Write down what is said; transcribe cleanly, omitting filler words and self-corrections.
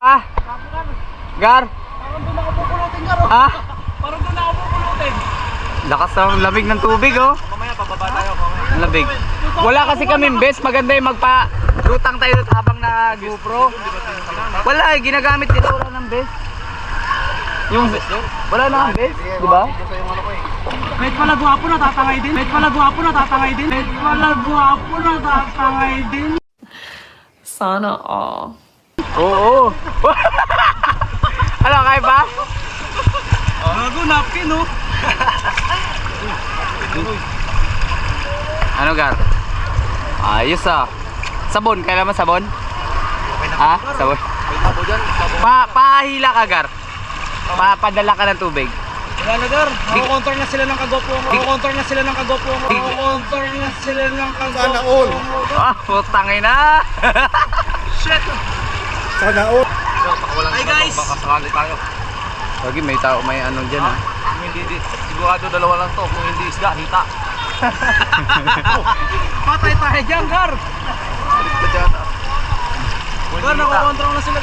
Ah, Gar. Parang doon ako pupulutin, Gar. Ah, Parang doon ako pupulutin. lakas ng lamig ng tubig, oh. Mamaya, pababa tayo. Mamaya. Ang lamig. Wala kasi kami best. Maganda yung magpa-lutang tayo doon habang na GoPro. Wala eh, ginagamit nila. Wala ng best. Yung wala na ang best, di ba? Kahit pala guwapo na tatangay din. Kahit pala guwapo na tatangay din. Kahit pala guwapo na tatangay din. Sana all. Oo. Ano, kaya ba? Gago, napkin, no? Ano, Gar? Ayos ah. Sabon, kailan mo sabon? Ha? Sabon? Pahila ka, Gar. Padala ka ng tubig. Wala na, Gar. Makakontor na sila ng kagopo mo. Makakontor na sila ng kagopo mo. Makakontor na sila ng kagopo mo. Sana all. Ah, putangin na. Shit. Sana all. Hi, guys. Baka sakali tayo. Lagi may tao, may anong dyan ah. Kung hindi, sigurado dalawa lang to. Kung hindi isda, hita. Patay tayo dyan, Gar. Balik ka dyan. Gar, nakakontrol na sila.